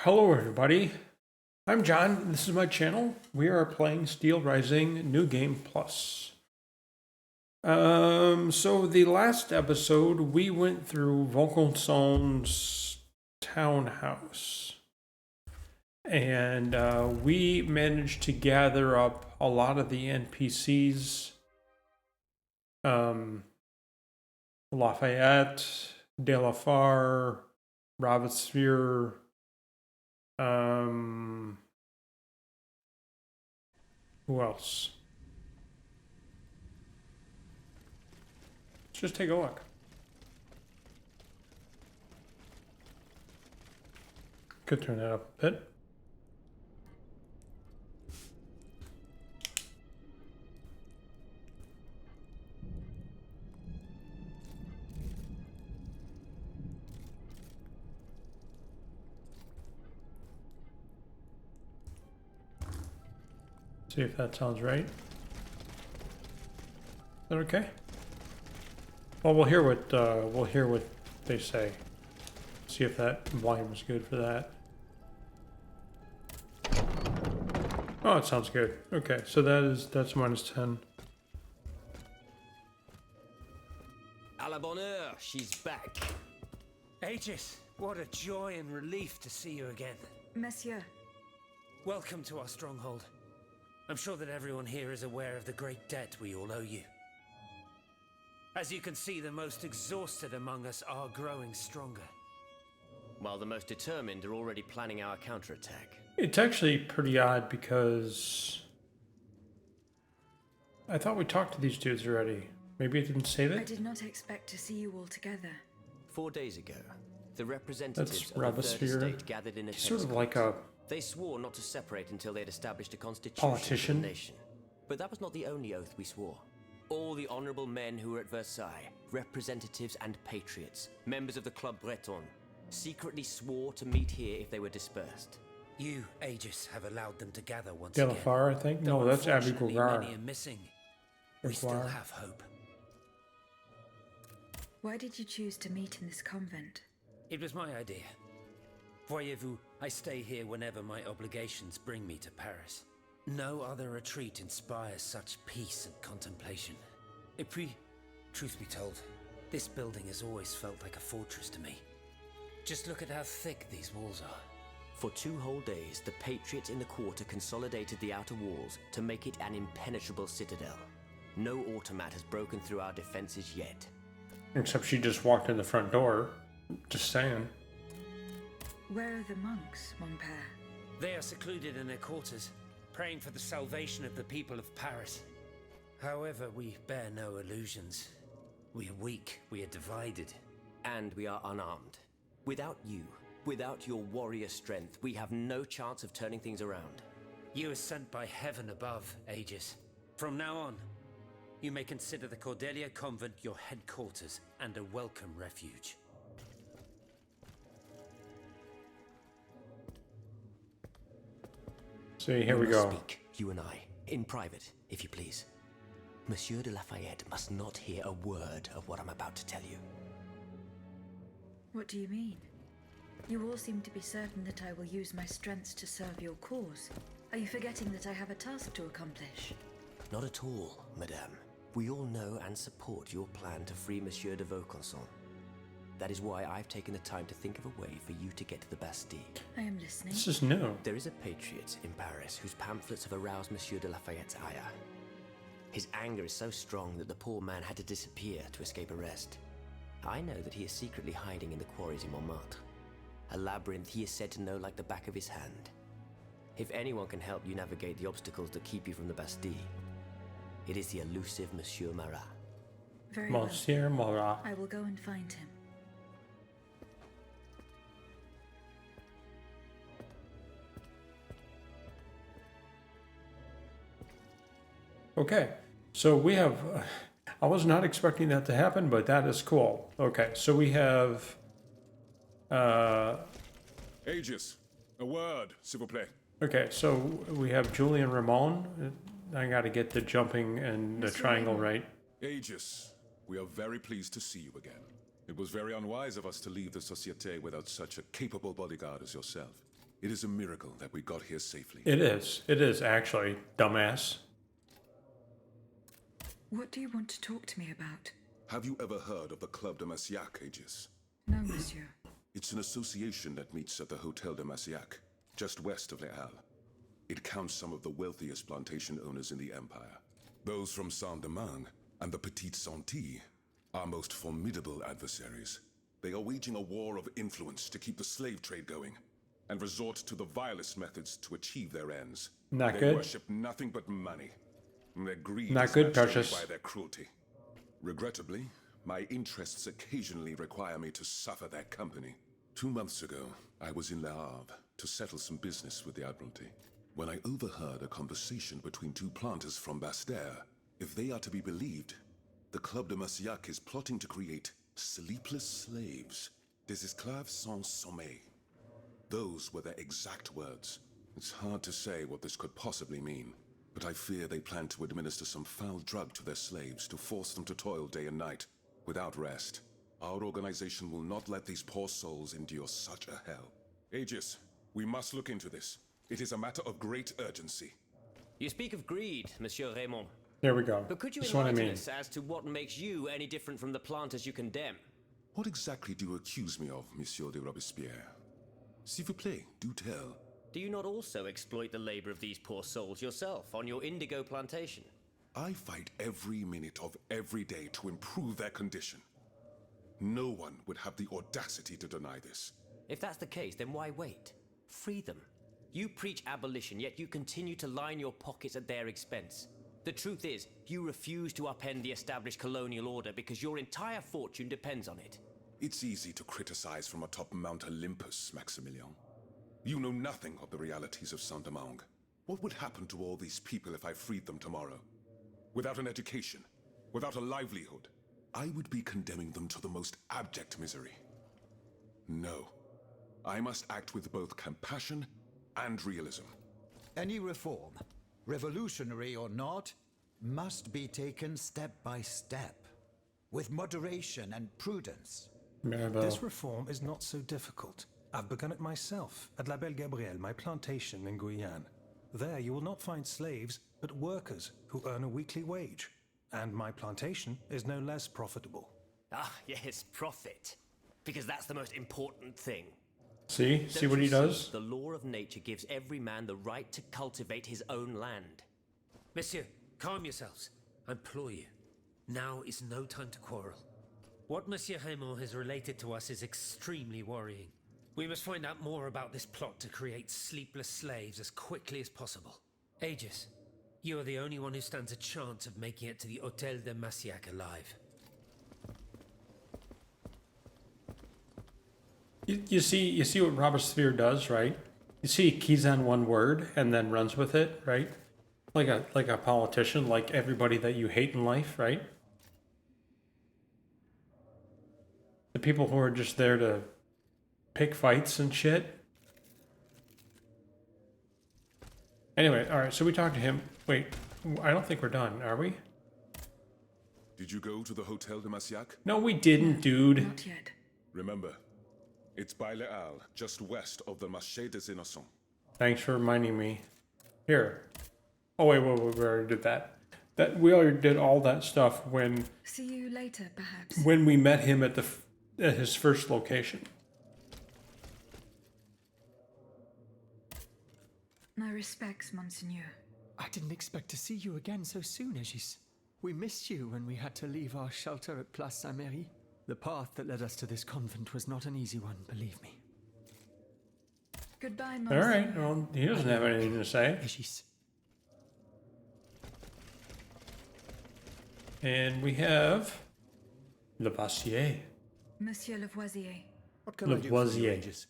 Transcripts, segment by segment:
Hello everybody, I'm John, this is my channel. We are playing Steelrising New Game Plus. So the last episode we went through Vaucanson's townhouse. And we managed to gather up a lot of the NPCs. Lafayette, De La Far, Robespierre, who else? Let's just take a look. Could turn that up a bit. See if that sounds right. Is that okay? Well, we'll hear what they say. See if that volume is good for that. Oh, it sounds good. Okay, so that's -10. À la bonne heure, she's back. Aegis, what a joy and relief to see you again. Monsieur. Welcome to our stronghold. I'm sure that everyone here is aware of the great debt we all owe you. As you can see, the most exhausted among us are growing stronger. While the most determined are already planning our counterattack. It's actually pretty odd because I thought we talked to these dudes already. Maybe it didn't save it? I did not expect to see you all together. 4 days ago, the representatives That's of the Robespierre. Third Estate gathered in a He's sort of tennis like court. a They swore not to separate until they'd established a constitution politician. for the nation. But that was not the only oath we swore. All the honorable men who were at Versailles, representatives and patriots, members of the Club Breton, secretly swore to meet here if they were dispersed. You, Aegis, have allowed them to gather once De La again. Far, I think? Though No, that's Abbé unfortunately Gougar. many are missing. We still Gougar. have hope. Why did you choose to meet in this convent? It was my idea. Voyez-vous, I stay here whenever my obligations bring me to Paris. No other retreat inspires such peace and contemplation. Et puis, truth be told, this building has always felt like a fortress to me. Just look at how thick these walls are. For 2 whole days, the patriots in the quarter consolidated the outer walls to make it an impenetrable citadel. No automat has broken through our defenses yet. Except she just walked in the front door. Just saying. Where are the monks, mon père? They are secluded in their quarters, praying for the salvation of the people of Paris. However, we bear no illusions. We are weak, we are divided. And we are unarmed. Without you, without your warrior strength, we have no chance of turning things around. You are sent by heaven above, Aegis. From now on, you may consider the Cordeliers Convent your headquarters and a welcome refuge. See, here we must go. Speak, you and I, in private, if you please. Monsieur de Lafayette must not hear a word of what I'm about to tell you. What do you mean? You all seem to be certain that I will use my strengths to serve your cause. Are you forgetting that I have a task to accomplish? Not at all, madame. We all know and support your plan to free Monsieur de Vaucanson. That is why I've taken the time to think of a way for you to get to the Bastille. I am listening. This is new. There is a patriot in Paris whose pamphlets have aroused Monsieur de Lafayette's ire. His anger is so strong that the poor man had to disappear to escape arrest. I know that he is secretly hiding in the quarries in Montmartre. A labyrinth he is said to know like the back of his hand. If anyone can help you navigate the obstacles that keep you from the Bastille, it is the elusive Monsieur Marat. Very well. Monsieur Marat. I will go and find him. Okay, so we have, I was not expecting that to happen, but that is cool. Okay, so we have, Aegis, a word, s'il vous plaît. okay, so we have Julian Ramon. I gotta get the jumping and the triangle right. Aegis, we are very pleased to see you again. It was very unwise of us to leave the Société without such a capable bodyguard as yourself. It is a miracle that we got here safely. It is actually, dumbass. What do you want to talk to me about? Have you ever heard of the Club de Massiac, Aegis? No, monsieur. It's an association that meets at the Hotel de Massiac, just west of Les Halles. It counts some of the wealthiest plantation owners in the Empire. Those from Saint-Domingue and the Petite Santilles are most formidable adversaries. They are waging a war of influence to keep the slave trade going, and resort to the vilest methods to achieve their ends. Not They good. worship nothing but money. And their greed Not is good, matched only Precious. by their cruelty. Regrettably, my interests occasionally require me to suffer their company. 2 months ago, I was in Le Havre to settle some business with the Admiralty, when I overheard a conversation between two planters from Bastère. If they are to be believed, the Club de Massiac is plotting to create sleepless slaves, des esclaves sans sommeil. Those were their exact words. It's hard to say what this could possibly mean, but I fear they plan to administer some foul drug to their slaves to force them to toil day and night, without rest. Our organization will not let these poor souls endure such a hell. Aegis, we must look into this. It is a matter of great urgency. You speak of greed, Monsieur Raymond. There we go. But could you That's what I enlighten mean. us as to what makes you any different from the planters you condemn? What exactly do you accuse me of, Monsieur de Robespierre? S'il vous plaît, do tell. Do you not also exploit the labor of these poor souls yourself on your indigo plantation? I fight every minute of every day to improve their condition. No one would have the audacity to deny this. If that's the case, then why wait? Free them. You preach abolition, yet you continue to line your pockets at their expense. The truth is, you refuse to upend the established colonial order because your entire fortune depends on it. It's easy to criticize from atop Mount Olympus, Maximilian. You know nothing of the realities of Saint-Domingue. What would happen to all these people if I freed them tomorrow? Without an education, without a livelihood, I would be condemning them to the most abject misery. No. I must act with both compassion and realism. Any reform, revolutionary or not, must be taken step by step, with moderation and prudence. Mirabeau. This reform is not so difficult. I've begun it myself at La Belle Gabrielle, my plantation in Guyane. There you will not find slaves, but workers who earn a weekly wage. And my plantation is no less profitable. Ah, yes, profit. Because that's the most important thing. See Don't what you he does? The law of nature gives every man the right to cultivate his own land. Monsieur, calm yourselves. I implore you. Now is no time to quarrel. What Monsieur Raymond has related to us is extremely worrying. We must find out more about this plot to create sleepless slaves as quickly as possible. Aegis, you are the only one who stands a chance of making it to the Hotel de Massiac alive. You see what Robespierre does, right? You see he keys on one word and then runs with it, right? Like a politician, like everybody that you hate in life, right? The people who are just there to pick fights and shit. Anyway, all right, so we talked to him. Wait, I don't think we're done, are we? Did you go to the Hotel de Massiac? No, we didn't, dude. Not yet. Remember, it's by Les Halles, just west of the Marché des Innocents. Thanks for reminding me. Here. Oh, wait, we already did that. We already did all that stuff when See you later, perhaps. we met him at his first location. My respects, Monseigneur. I didn't expect to see you again so soon, Aegis. We missed you when we had to leave our shelter at Place Saint-Méry. The path that led us to this convent was not an easy one, believe me. Goodbye, All Monseigneur. right, well, he doesn't have anything to say. Aegis. And we have Lavoisier. Monsieur Lavoisier, What can I do for you, Lavoisier. Aegis?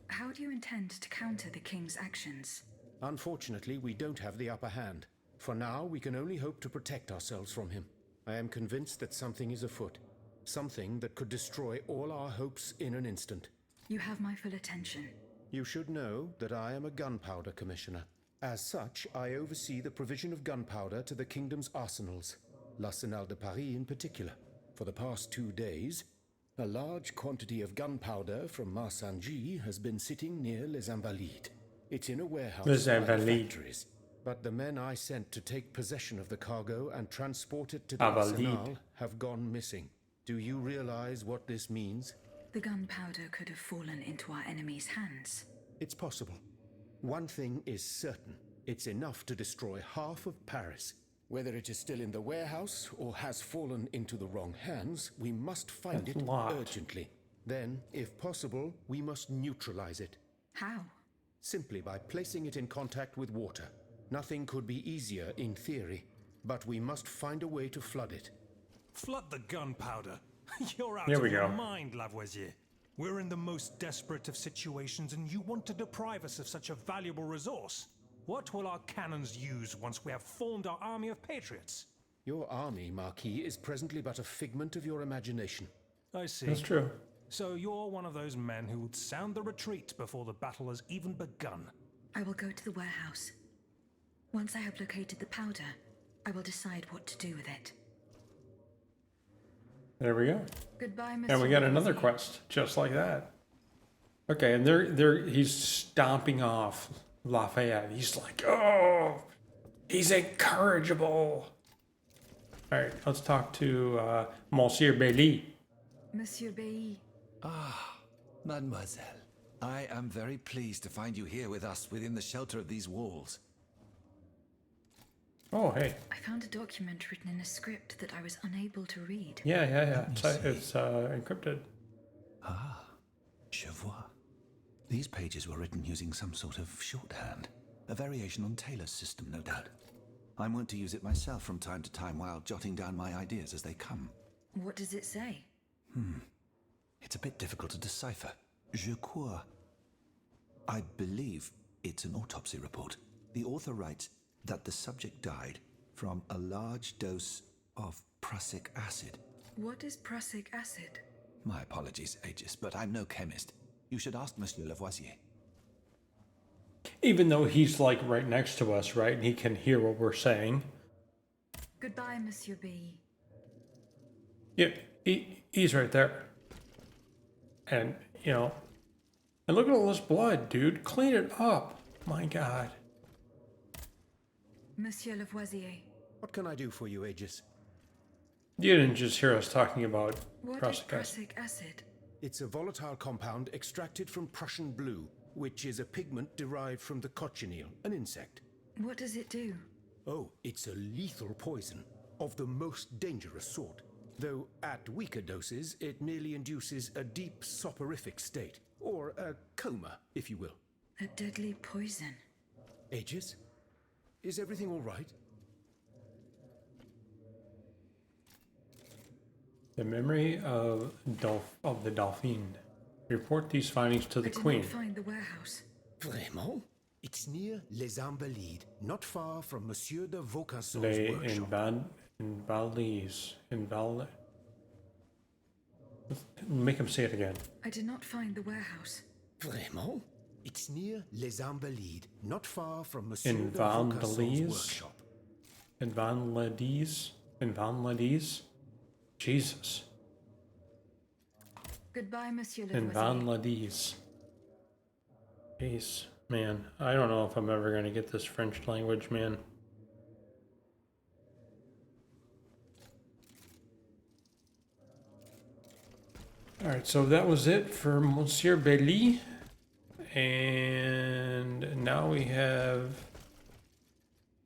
how do you intend to counter the king's actions? Unfortunately, we don't have the upper hand. For now, we can only hope to protect ourselves from him. I am convinced that something is afoot. Something that could destroy all our hopes in an instant. You have my full attention. You should know that I am a gunpowder commissioner. As such, I oversee the provision of gunpowder to the kingdom's arsenals, L'Arsenal de Paris in particular. For the past 2 days, A large quantity of gunpowder from Marsangi has been sitting near Les Invalides. It's in a warehouse Les by the Invalides. factories. But the men I sent to take possession of the cargo and transport it to the Invalides. arsenal have gone missing. Do you realize what this means? The gunpowder could have fallen into our enemy's hands. It's possible. One thing is certain. It's enough to destroy half of Paris. Whether it is still in the warehouse or has fallen into the wrong hands, we must find That's it a lot. urgently. Then, if possible, we must neutralize it. How? Simply by placing it in contact with water. Nothing could be easier in theory, but we must find a way to flood it. Flood the gunpowder. You're out There we of your go. mind, Lavoisier. We're in the most desperate of situations, and you want to deprive us of such a valuable resource. What will our cannons use once we have formed our army of patriots? Your army, Marquis, is presently but a figment of your imagination. I see. That's true. So you're one of those men who would sound the retreat before the battle has even begun. I will go to the warehouse. Once I have located the powder, I will decide what to do with it. There we go. Goodbye, Monsieur. And we got another Lavoisier. quest just like that. Okay, and he's stomping off Lafayette. He's like, oh, he's incorrigible. All right, let's talk to Monsieur Bailly. Monsieur Bailly. Ah, mademoiselle. I am very pleased to find you here with us within the shelter of these walls. Oh, hey. I found a document written in a script that I was unable to read. Yeah. It's encrypted. Ah, je vois. These pages were written using some sort of shorthand. A variation on Taylor's system, no doubt. I'm wont to use it myself from time to time while jotting down my ideas as they come. What does it say? It's a bit difficult to decipher. Je crois. I believe it's an autopsy report. The author writes that the subject died from a large dose of prussic acid. What is prussic acid? My apologies, Aegis, but I'm no chemist. You should ask Monsieur Lavoisier. Even though he's like right next to us, right? And he can hear what we're saying. Goodbye, Monsieur B. Yeah, he's right there. And, you know, and look at all this blood, dude. Clean it up. My God. Monsieur Lavoisier. What can I do for you, Aegis? You didn't just hear us talking about What is prussic acid. prussic acid? It's a volatile compound extracted from Prussian blue, which is a pigment derived from the cochineal, an insect. What does it do? Oh, it's a lethal poison, of the most dangerous sort. Though at weaker doses, it merely induces a deep soporific state, or a coma, if you will. A deadly poison. Aegis, is everything all right? The memory of the Dauphine. Report these findings to the I did Queen. not find the warehouse. Vraiment? It's near Les Invalides, not far from Monsieur de Vaucanson's Les workshop. Invalides. Make him say it again. I did not find the warehouse. Vraiment? It's near Les Invalides, not far from Monsieur de Invalides? Vaucanson's workshop. Invalides? Jesus. Goodbye, Monsieur Lavoisier. Invalides. Jeez, man. I don't know if I'm ever going to get this French language, man. Alright, so that was it for Monsieur Bailly. And now we have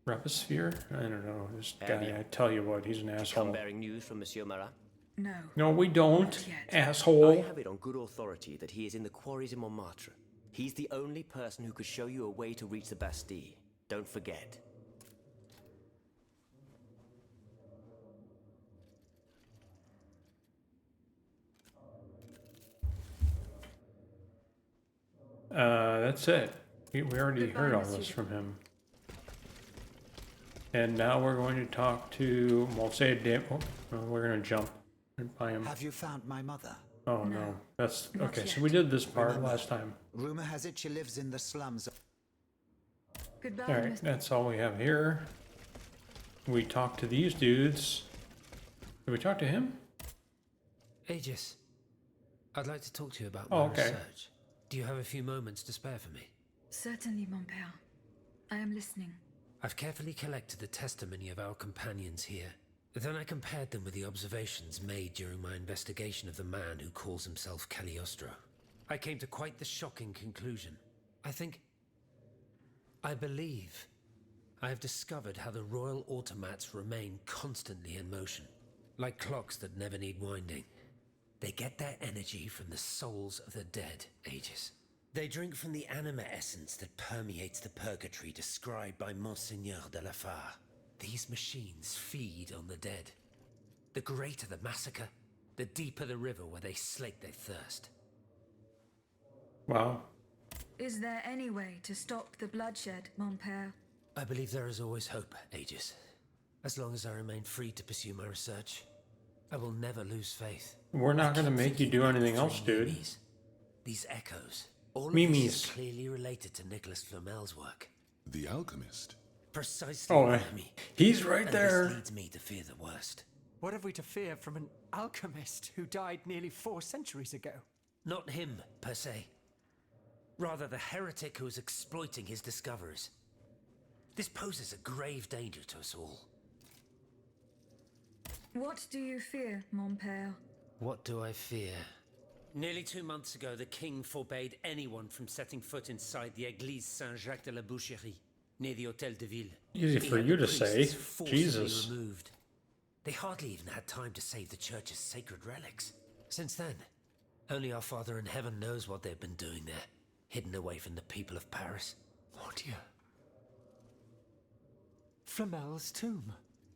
Robespierre. I don't know, this guy, I tell you what, he's an Come asshole. bearing news from Monsieur Marat? No. No, we don't, Not yet. I asshole. have it on good authority that he is in the quarries in Montmartre. He's the only person who could show you a way to reach the Bastille. Don't forget. That's it. We already Goodbye, heard all Monsieur this de- from him. And now we're going to talk to Monsieur de... Oh, no, we're going to jump right by him. Have you found my mother? Oh, no. That's... Not Okay, so yet. we did this part Remember. last time. Rumor has it she lives in the slums. Goodbye, Alright, Mr. that's all we have here. We talked to these dudes. Did we talk to him? Aegis, I'd like to talk to you about my research. Do you have a few moments to spare for me? Certainly, mon père. I am listening. I've carefully collected the testimony of our companions here. Then I compared them with the observations made during my investigation of the man who calls himself Cagliostro. I came to quite the shocking conclusion. I believe I have discovered how the royal automats remain constantly in motion, like clocks that never need winding. They get their energy from the souls of the dead, Aegis. They drink from the anima essence that permeates the purgatory described by Monseigneur de la Fare. These machines feed on the dead. The greater the massacre, the deeper the river where they slake their thirst. Wow. Is there any way to stop the bloodshed, mon père? I believe there is always hope, Aegis. As long as I remain free to pursue my research, I will never lose faith. We're not going to make you do anything else, dude. These echoes, all of this is clearly related to Nicholas Flamel's work. The alchemist? Precisely, Remy. He's right there. This leads me to fear the worst. What have we to fear from an alchemist who died nearly 4 centuries ago? Not him, per se. Rather, the heretic who is exploiting his discoveries. This poses a grave danger to us all. What do you fear, mon père? What do I fear? Nearly 2 months ago, the king forbade anyone from setting foot inside the Église Saint-Jacques de la Boucherie, near the Hôtel de Ville. Easy for you to say. Jesus. Removed. They hardly even had time to save the church's sacred relics. Since then, only our Father in Heaven knows what they've been doing there, hidden away from the people of Paris. Oh dear. Flamel's tomb.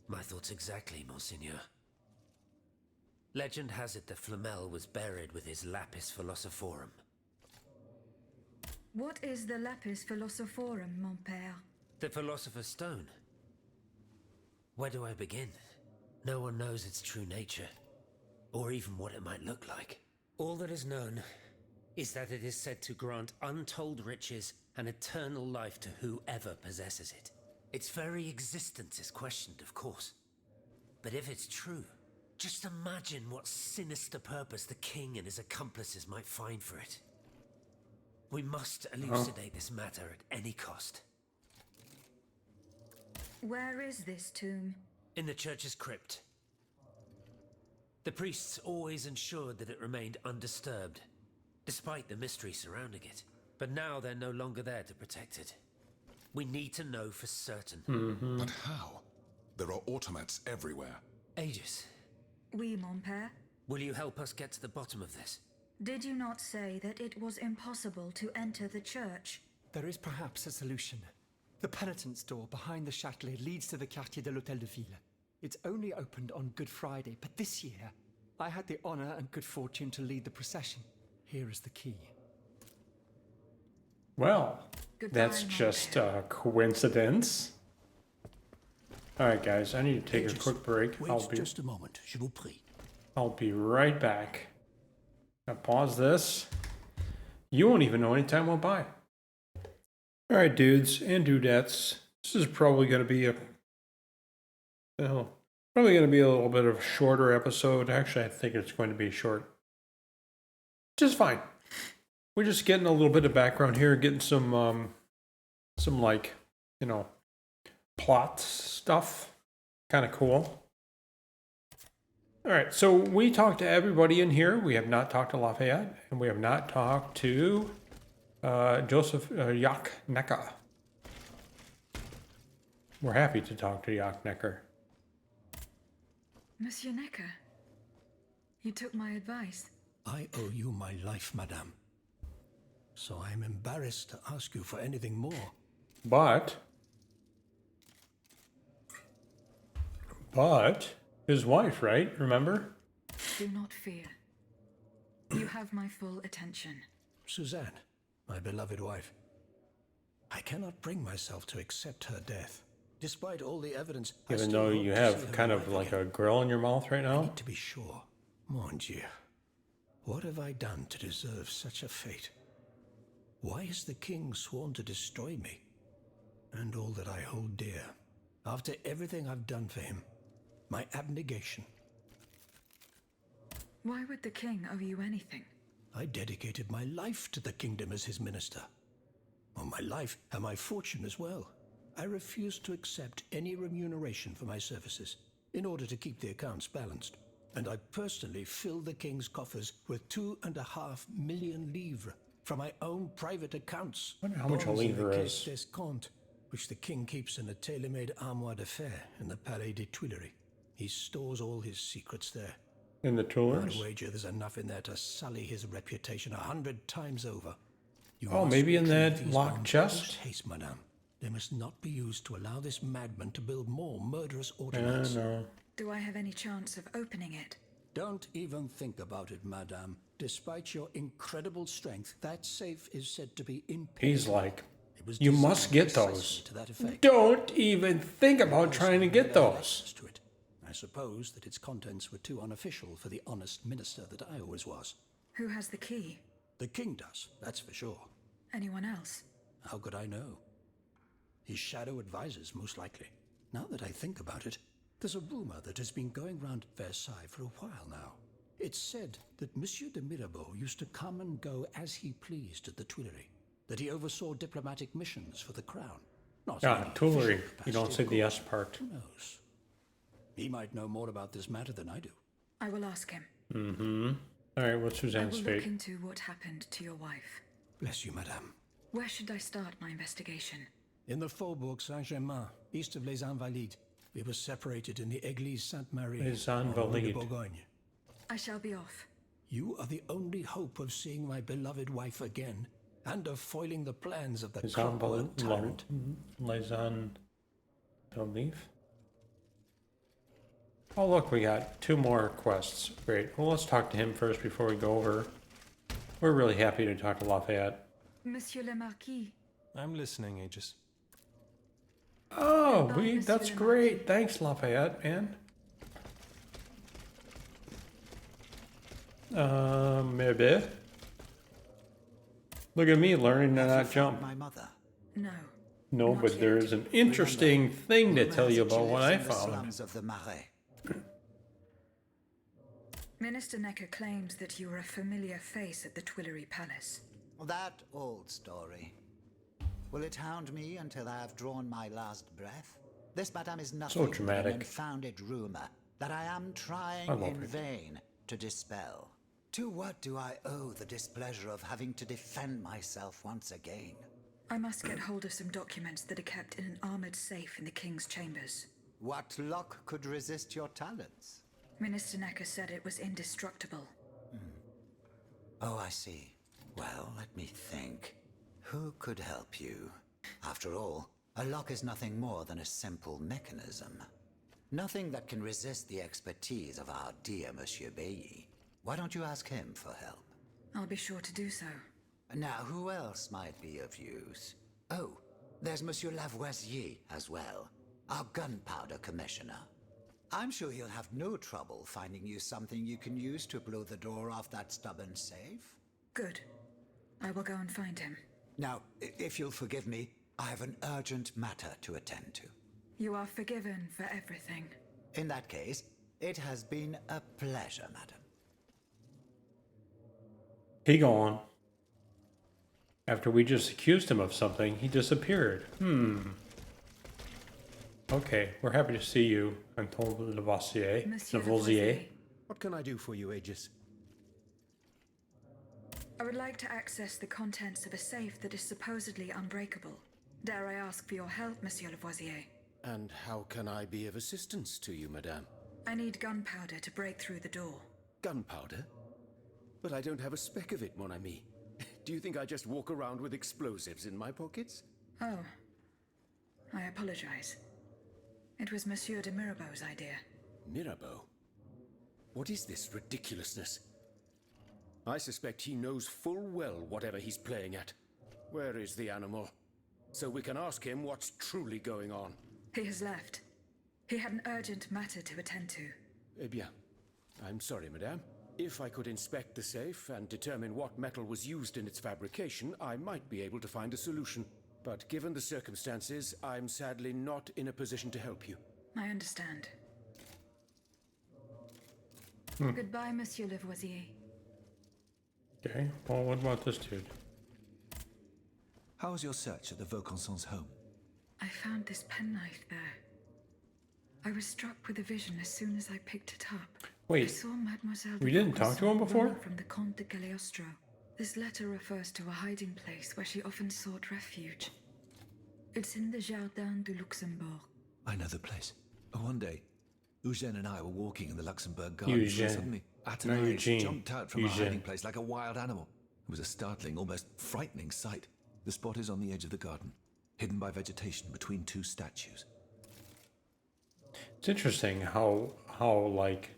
My thoughts exactly, Monseigneur. Legend has it that Flamel was buried with his lapis philosophorum. What is the lapis philosophorum, mon père? The Philosopher's Stone. Where do I begin? No one knows its true nature, or even what it might look like. All that is known is that it is said to grant untold riches and eternal life to whoever possesses it. Its very existence is questioned, of course. But if it's true, just imagine what sinister purpose the king and his accomplices might find for it. We must elucidate this matter at any cost. Where is this tomb? In the church's crypt. The priests always ensured that it remained undisturbed, despite the mystery surrounding it. But now they're no longer there to protect it. We need to know for certain. But how? There are automats everywhere. Aegis, Oui, mon père. will you help us get to the bottom of this? Did you not say that it was impossible to enter the church? There is perhaps a solution. The penitent's door behind the Châtelet leads to the Quartier de l'Hôtel de Ville. It's only opened on Good Friday, but this year, I had the honor and good fortune to lead the procession. Here is the key. Well, Goodbye, that's mon just père. a coincidence. Alright guys, I need to take a quick break. Wait just a moment, je vous prie. I'll be right back. Now pause this. You won't even know any time went by. Alright dudes and dudettes, this is probably going to be a little bit of a shorter episode. Actually, I think it's going to be short. Just fine. We're just getting a little bit of background here, getting some like, you know, plot stuff. Kind of cool. All right, so we talked to everybody in here. We have not talked to Lafayette, and we have not talked to Joseph Jacques Necker. We're happy to talk to Jacques Necker. Monsieur Necker, you took my advice. I owe you my life, madame. So I am embarrassed to ask you for anything more. But his wife, right? Remember? Do not fear. You have my full attention. Suzanne, my beloved wife. I cannot bring myself to accept her death. Despite all the evidence, Even though you have kind of like a grill in your mouth right I now. need to be sure. Mon Dieu. What have I done to deserve such a fate? Why is the king sworn to destroy me? And all that I hold dear. After everything I've done for him. My abnegation. Why would the king owe you anything? I dedicated my life to the kingdom as his minister. Well, my life and my fortune as well. I refuse to accept any remuneration for my services in order to keep the accounts balanced. And I personally fill the king's coffers with 2.5 million livres from my own private accounts. I wonder how much a Bonds in the livre Caisse is. d'Escompte, which the king keeps in a tailor-made armoire de fer in the Palais des Tuileries. He stores all his secrets there. In the I'd Tuilers? wager there's enough in there to sully his reputation 100 times over. You Oh, must maybe in retrieve that these locked bonds chest? post-haste, madame. They must not be used to allow this madman to build more murderous Yeah, automats. no. Do I have any chance of opening it? Don't even think about it, madame. Despite your incredible strength, that safe is said to be impenetrable. He's like, It was you must designed get precisely those. to that effect. Don't even think about trying to get those. Access to it. I suppose that its contents were too unofficial for the honest minister that I always was. Who has the key? The king does, that's for sure. Anyone else? How could I know? His shadow advisors, most likely. Now that I think about it, there's a rumor that has been going round Versailles for a while now. It's said that Monsieur de Mirabeau used to come and go as he pleased at the Tuileries, that he oversaw diplomatic missions for the crown. Not in Ah, any Tuileries. official You don't capacity, say the of S part. Who knows? He might know more about this matter than I do. I will ask him. Mm-hmm. All right, what's I Suzanne's will look fate? into what happened to your wife. Bless you, madame. Where should I start my investigation? In the Faubourg Saint-Germain, east of Les Invalides, we were separated in the Église Sainte-Marie. Les en Rue de Invalides. Bourgogne. I shall be off. You are the only hope of seeing my beloved wife again, and of foiling the plans of the Les clockwork tyrant. Invalides. Oh, look, we got 2 more quests. Great. Well, let's talk to him first before we go over. We're really happy to talk to Lafayette. Monsieur le Marquis. I'm listening, Aegis. Oh, Goodbye, Monsieur that's le great. Thanks, Lafayette, man. Maybe. Look at me learning to Have you not found jump. my mother? No. No, Not but yet. there's an interesting thing to Rumor tell has you it she about what lives I in the found. slums of the Marais. Minister Necker claims that you were a familiar face at the Tuileries Palace. That old story. Will it hound me until I have drawn my last breath? This, madame, is nothing but an dramatic. unfounded rumor that I am trying I love in it. vain to dispel. To what do I owe the displeasure of having to defend myself once again? I must get hold of some documents that are kept in an armored safe in the king's chambers. What lock could resist your talents? Minister Necker said it was indestructible. Oh, I see. Well, let me think. Who could help you? After all, a lock is nothing more than a simple mechanism. Nothing that can resist the expertise of our dear Monsieur Bailly. Why don't you ask him for help? I'll be sure to do so. Now, who else might be of use? Oh, there's Monsieur Lavoisier as well, our gunpowder commissioner. I'm sure he'll have no trouble finding you something you can use to blow the door off that stubborn safe. Good. I will go and find him. Now, if you'll forgive me, I have an urgent matter to attend to. You are forgiven for everything. In that case, it has been a pleasure, madam. He gone. After we just accused him of something, he disappeared. Okay, we're happy to see you, Antoine Lavoisier. Monsieur Lavoisier. Lavoisier, What can I do for you, Aegis? I would like to access the contents of a safe that is supposedly unbreakable. Dare I ask for your help, Monsieur Lavoisier? And how can I be of assistance to you, madame? I need gunpowder to break through the door. Gunpowder? But I don't have a speck of it, mon ami. Do you think I just walk around with explosives in my pockets? Oh. I apologize. It was Monsieur de Mirabeau's idea. Mirabeau? What is this ridiculousness? I suspect he knows full well whatever he's playing at. Where is the animal? So we can ask him what's truly going on. He has left. He had an urgent matter to attend to. Eh bien, I'm sorry, madame. If I could inspect the safe and determine what metal was used in its fabrication, I might be able to find a solution. But given the circumstances, I'm sadly not in a position to help you. I understand. Goodbye, Monsieur Lavoisier. Okay, well, what about this dude? How was your search at the Vaucansons' home? I found this penknife there. I was struck with a vision as soon as I picked it up. I Wait, saw Mademoiselle we de didn't talk to him Vaucanson before? running from the Comte de Cagliostro. This letter refers to a hiding place where she often sought refuge. It's in the Jardin du Luxembourg. I know the place. One day, Eugène and I were walking in the Luxembourg Gardens, Eugène. and suddenly Not Athénée Eugene. jumped out from a Eugène. hiding place like a wild animal. It was a startling, almost frightening sight. The spot is on the edge of the garden, hidden by vegetation between two statues. It's interesting how like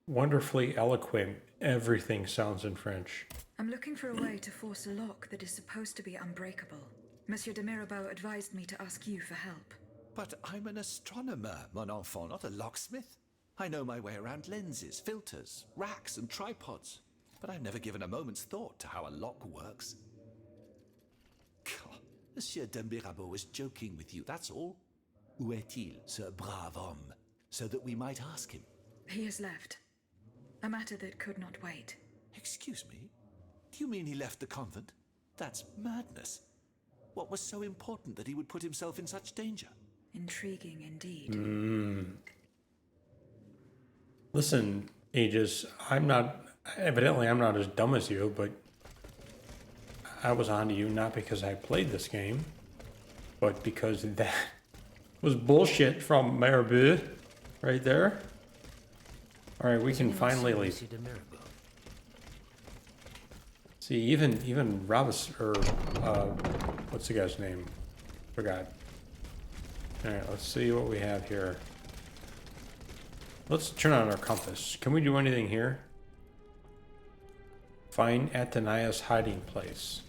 wonderfully eloquent everything sounds in French. I'm looking for a way to force a lock that is supposed to be unbreakable. Monsieur de Mirabeau advised me to ask you for help. But I'm an astronomer, mon enfant, not a locksmith. I know my way around lenses, filters, racks, and tripods. But I've never given a moment's thought to how a lock works. Monsieur de Mirabeau was joking with you, that's all. Où est-il, ce brave homme? So that we might ask him. He has left. A matter that could not wait. Excuse me? Do you mean he left the convent? That's madness. What was so important that he would put himself in such danger? Intriguing indeed. Listen, Aegis, I'm not as dumb as you, but I was on to you not because I played this game, but because that was bullshit from Mirabeau right there. All right, we can finally leave. Monsieur de Mirabeau. See, even Robus, or what's the guy's name? Forgot. All right, let's see what we have here. Let's turn on our compass. Can we do anything here? Find Athenaeus' hiding place.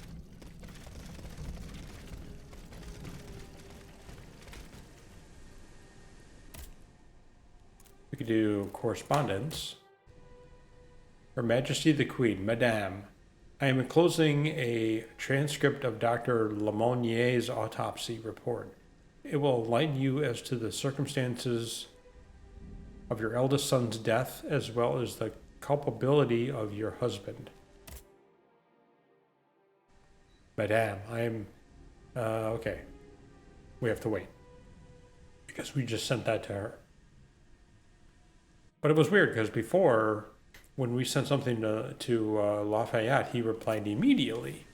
We could do correspondence. Her Majesty the Queen, Madame, I am enclosing a transcript of Dr. Lemonier's autopsy report. It will enlighten you as to the circumstances of your eldest son's death, as well as the culpability of your husband. Madame, I am... okay. We have to wait. Because we just sent that to her. But it was weird, because before, when we sent something to Lafayette, he replied immediately.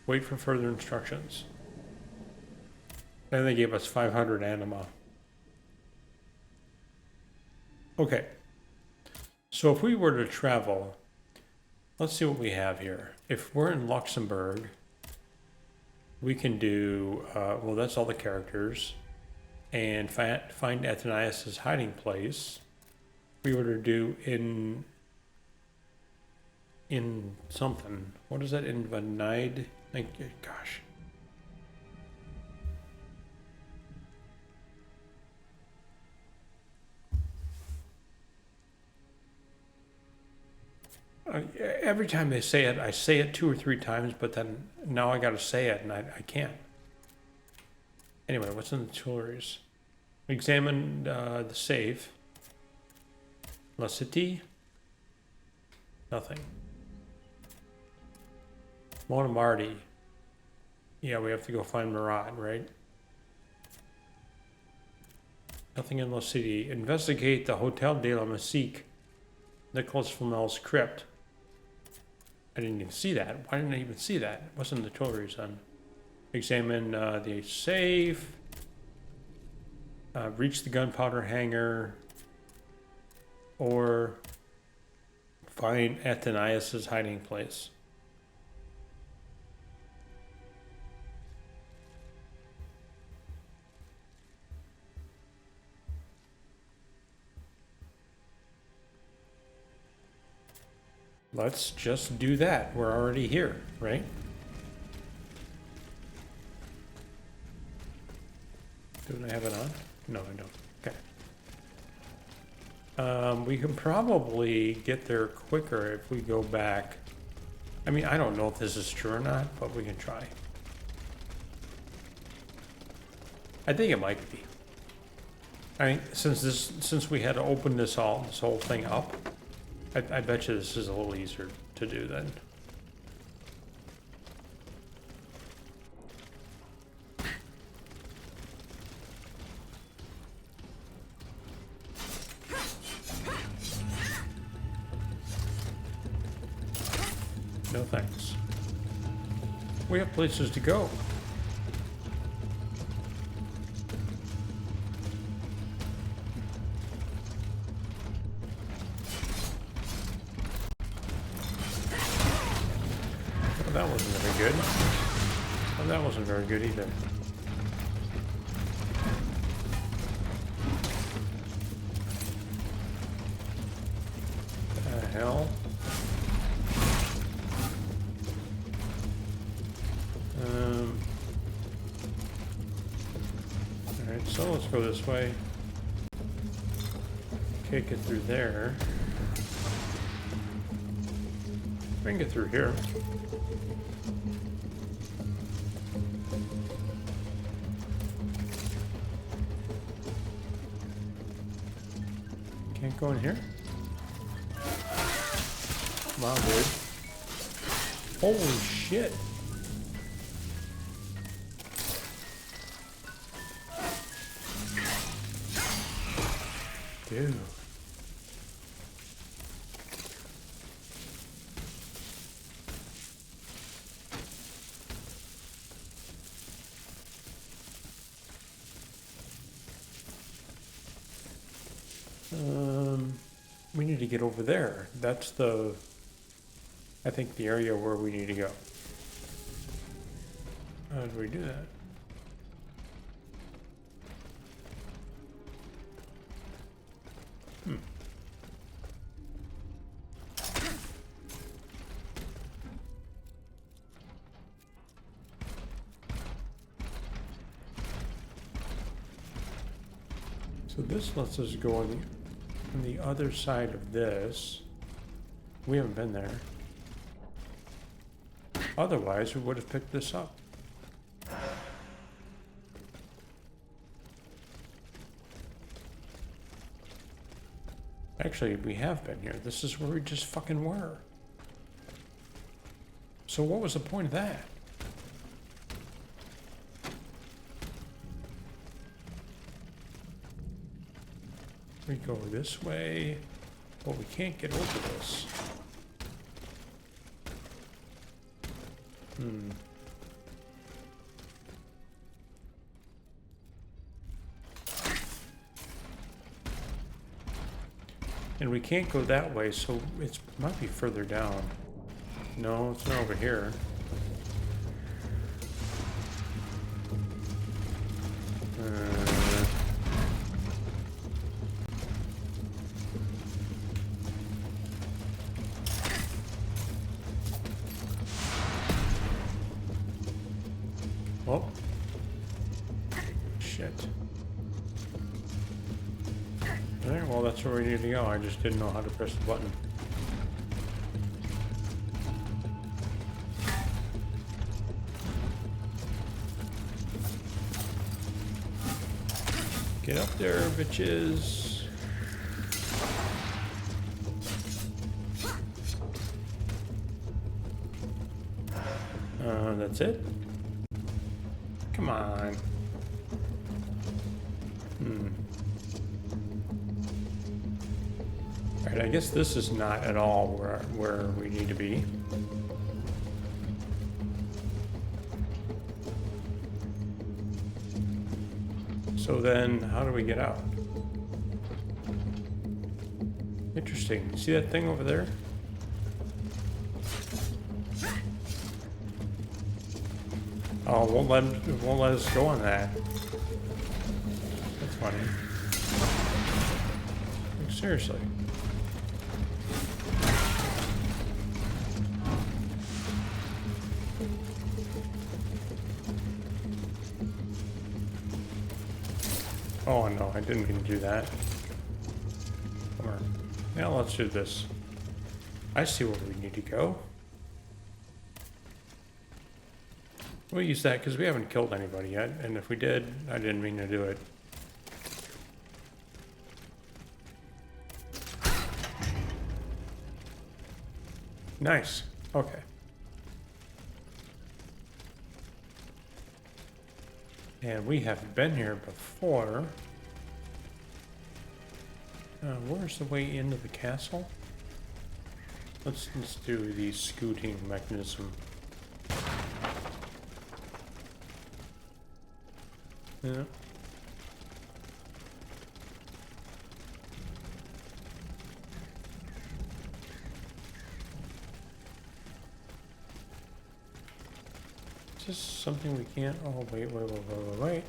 Wait for further instructions. Then they gave us 500 anima. Okay. So if we were to travel, let's see what we have here. If we're in Luxembourg, we can do, well, that's all the characters. And find Athenaeus' hiding place. We were to do in something. What is that? In Vanide? Gosh. Every time they say it, I say it 2 or 3 times, but then now I got to say it, and I can't. Anyway, what's in the Tuileries? Examine the safe. La Cité? Nothing. Monomarty. Yeah, we have to go find Marat, right? Nothing in La Cité. Investigate the Hotel de la Musique. Nicolas Flamel's crypt. I didn't even see that. Why didn't I even see that? It wasn't in the Tuileries then. Examine the safe. Reach the gunpowder hangar. Or find Athenaeus' hiding place. Let's just do that. We're already here, right? Don't I have it on? No, I don't. Okay. We can probably get there quicker if we go back. I mean, I don't know if this is true or not, but we can try. I think it might be. I mean, since we had to open this whole thing up, I bet you this is a little easier to do then. No thanks. We have places to go. Well, that wasn't very good. Well, that wasn't very good either. The hell? Alright, so let's go this way. Can't get through there. We can get through here. Can't go in here? Wow, dude. Holy shit. Dude. We need to get over there. That's the, I think, the area where we need to go. How do we do that? So this lets us go on the other side of this. We haven't been there. Otherwise, we would have picked this up. Actually, we have been here. This is where we just fucking were. So what was the point of that? We go this way, but we can't get over this. And we can't go that way, so it might be further down. No, it's not over here. Oh. Shit. Alright, well that's where we need to go. I just didn't know how to press the button. Get up there, bitches. That's it? Come on. Alright, I guess this is not at all where we need to be. So then, how do we get out? Interesting. See that thing over there? Oh, it won't let us go on that. That's funny. Like, seriously. Oh no, I didn't mean to do that. Come on. Now let's do this. I see where we need to go. We'll use that because we haven't killed anybody yet, and if we did, I didn't mean to do it. Nice. Okay. And we have been here before. Where's the way into the castle? Let's do the scooting mechanism. Yeah. Is this something we can't? Oh, wait.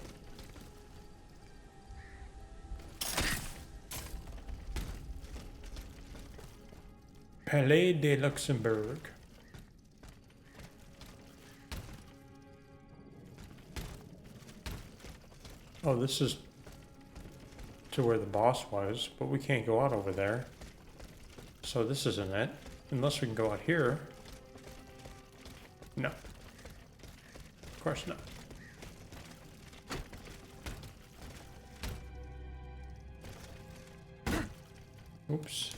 Palais de Luxembourg. Oh, this is to where the boss was, but we can't go out over there. So this isn't it. Unless we can go out here. No. Of course not. Oops.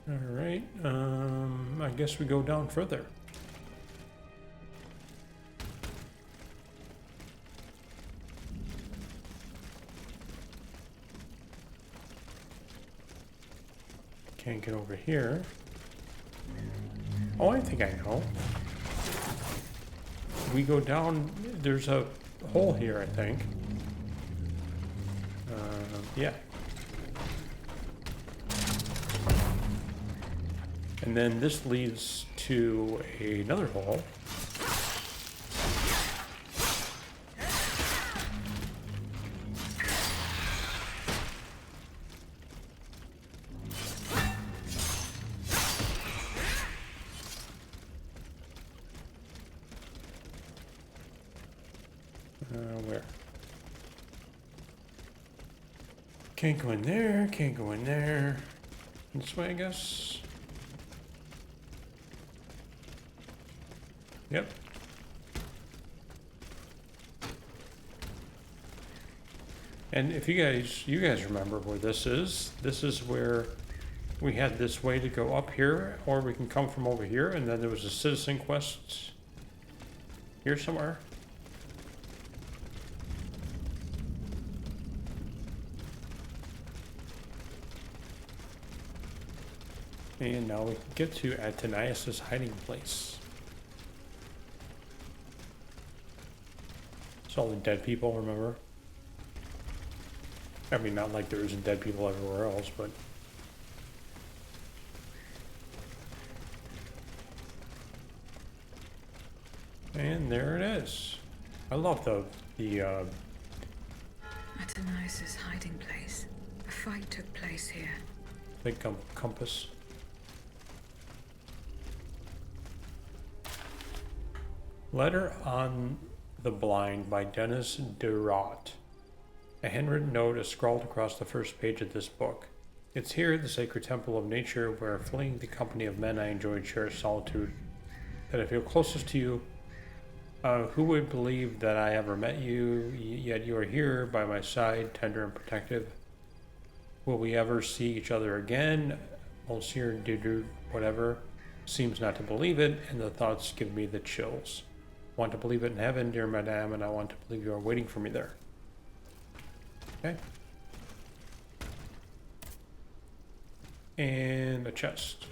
Alright, I guess we go down further. Can't get over here. Oh, I think I know. We go down, there's a hole here, I think. Yeah. And then this leads to another hole. Where? Can't go in there, can't go in there. This way, I guess. Yep. And if you guys remember where this is where we had this way to go up here, or we can come from over here, and then there was a citizen quest here somewhere. And now we can get to Atanias' hiding place. It's all the dead people, remember? I mean, not like there isn't dead people everywhere else, but... And there it is. I love the Atanias' hiding place. A fight took place here. big compass. Letter on the Blind by Dennis DeRott. A handwritten note is scrawled across the first page of this book. It's here, the sacred temple of nature, where fleeing the company of men I enjoy cherished solitude, that I feel closest to you. Who would believe that I ever met you, yet you are here by my side, tender and protective? Will we ever see each other again? Monsieur Dudu, whatever, seems not to believe it, and the thoughts give me the chills. Want to believe it in heaven, dear madame, and I want to believe you are waiting for me there. Okay. And a chest.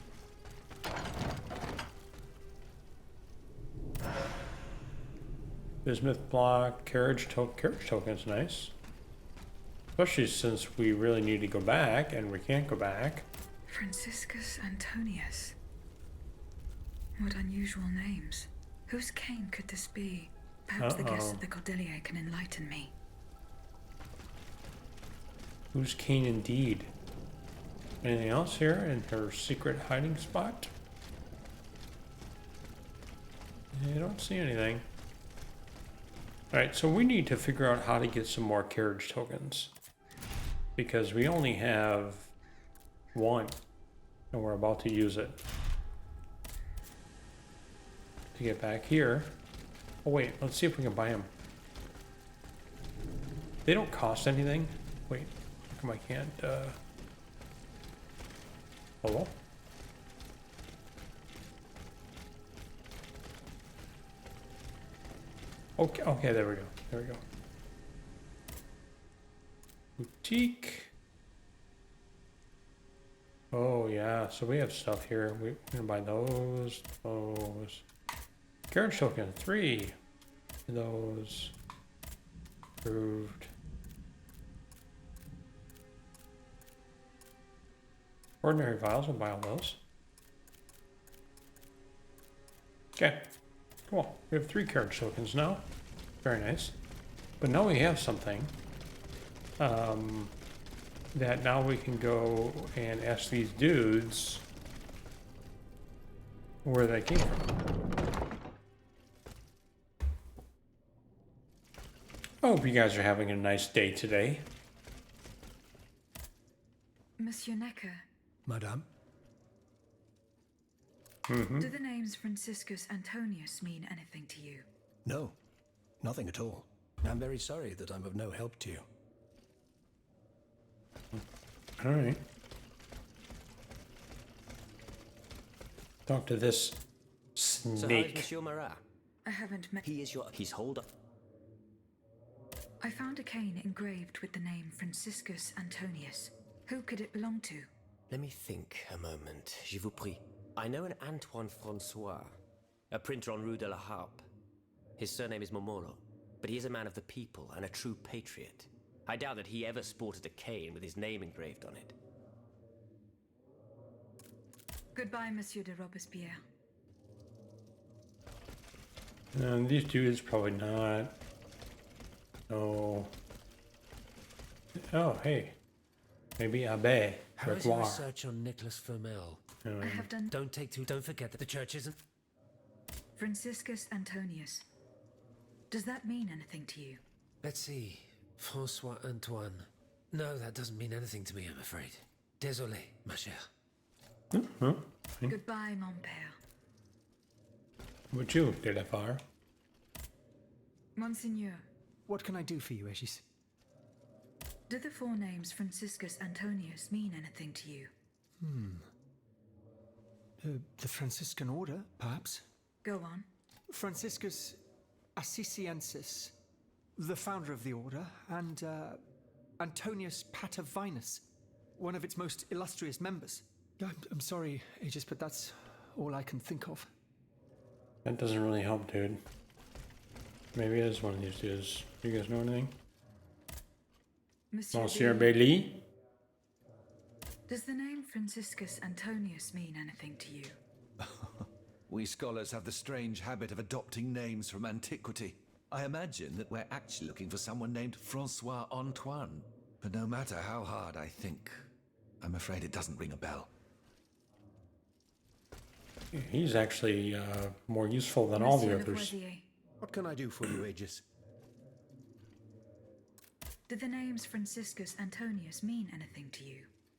Bismuth block, carriage token's nice. Especially since we really need to go back, and we can't go back. Franciscus Antonius. What unusual names. Whose cane could this be? Perhaps the guests at the Cordeliers can enlighten me. Whose cane indeed? Anything else here in her secret hiding spot? I don't see anything. Alright, so we need to figure out how to get some more carriage tokens. Because we only have one, and we're about to use it. To get back here. Oh wait, let's see if we can buy them. They don't cost anything. Wait, come I can't, hello? Okay, okay, there we go. There we go. Boutique. Oh yeah, so we have stuff here. We're gonna buy those. Carriage token 3. Those. Approved. Ordinary vials, we'll buy all those. Okay, cool. We have 3 carriage tokens now. Very nice. But now we have something that now we can go and ask these dudes where they came from. I hope you guys are having a nice day today. Monsieur Necker, Madame? do the names Franciscus Antonius mean anything to you? No, nothing at all. I'm very sorry that I'm of no help to you. All right. Talk to this So how is snake. Monsieur Marat? I haven't met. He's holder. I found a cane engraved with the name Franciscus Antonius. Who could it belong to? Let me think a moment. Je vous prie. I know an Antoine Francois, a printer on Rue de la Harpe. His surname is Momoro, but he is a man of the people and a true patriot. I doubt that he ever sported a cane with his name engraved on it. Goodbye, Monsieur de Robespierre. These dudes probably not. No. Oh, hey. Maybe Abbé. How is your Gregoire. research on Nicholas Flamel? I have done. Don't forget that the church isn't. Franciscus Antonius. Does that mean anything to you? Let's see. Francois Antoine. No, that doesn't mean anything to me, I'm afraid. Désolé, ma chère. Goodbye, mon père. Would you, de la Far? Monseigneur, What can I do for you, Aegis? do the 4 names Franciscus Antonius mean anything to you? The Franciscan order, perhaps? Go on. Franciscus Assisiensis, the founder of the order, and Antonius Patavinus, one of its most illustrious members. I'm sorry, Aegis, but that's all I can think of. That doesn't really help, dude. Maybe it is one of these dudes. You guys know anything? Monsieur Bailey? Does the name Franciscus Antonius mean anything to you? We scholars have the strange habit of adopting names from antiquity. I imagine that we're actually looking for someone named Francois Antoine. But no matter how hard I think, I'm afraid it doesn't ring a bell. He's actually more useful than all the Monsieur others. Lavoisier, What can I do for you, Aegis? do the names Franciscus Antonius mean anything to you?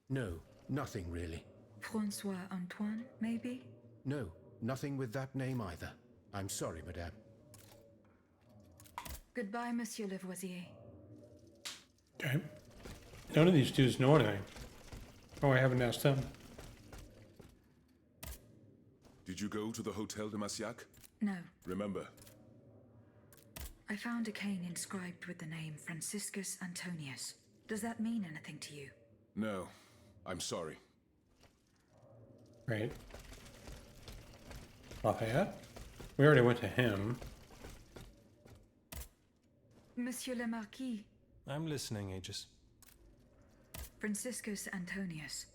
No, nothing really. Francois Antoine, maybe? No, nothing with that name either. I'm sorry, madame. Goodbye, Monsieur Lavoisier. Okay. None of these dudes know anything. Oh, I haven't asked them. Did you go to the Hotel de Massiac? No, Remember, I found a cane inscribed with the name Franciscus Antonius. Does that mean anything to you? no, I'm sorry. Right. Lafayette? We already went to him. Monsieur le Marquis, I'm listening, Aegis. Franciscus Antonius.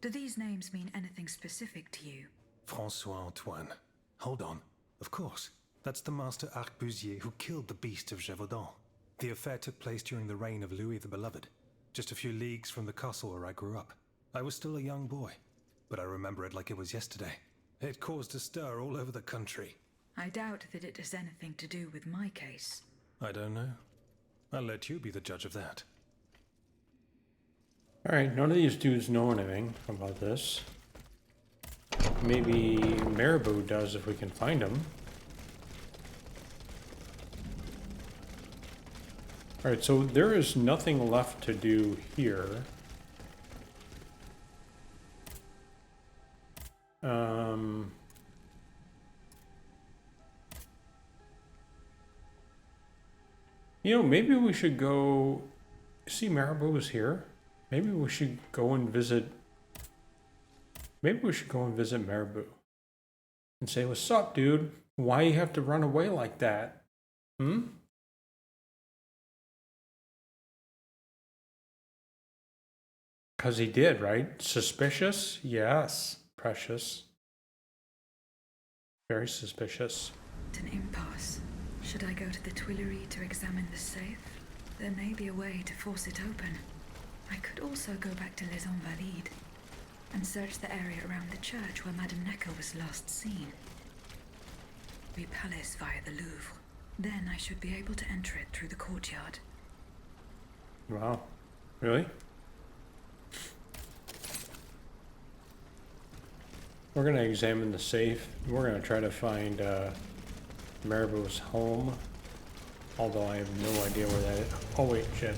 Do these names mean anything specific to you? Francois Antoine. Hold on. Of course. That's the master arquebusier who killed the beast of Gévaudan. The affair took place during the reign of Louis the Beloved, just a few leagues from the castle where I grew up. I was still a young boy, but I remember it like it was yesterday. It caused a stir all over the country. I doubt that it has anything to do with my case. I don't know. I'll let you be the judge of that. Alright, none of these dudes know anything about this. Maybe Mirabeau does if we can find him. Alright, so there is nothing left to do here. You know, maybe we should go... See, Mirabeau is here. Maybe we should go and visit... Maybe we should go and visit Mirabeau. And say, what's up, dude? Why you have to run away like that? Hmm? Because he did, right? Suspicious? Yes. Precious. Very suspicious. An impasse. Should I go to the Tuileries to examine the safe? There may be a way to force it open. I could also go back to Les Invalides and search the area around the church where Madame Necker was last seen. We palace via the Louvre. Then I should be able to enter it through the courtyard. Wow. Really? We're going to examine the safe. We're going to try to find Mirabeau's home. Although I have no idea where that is. Oh wait, shit.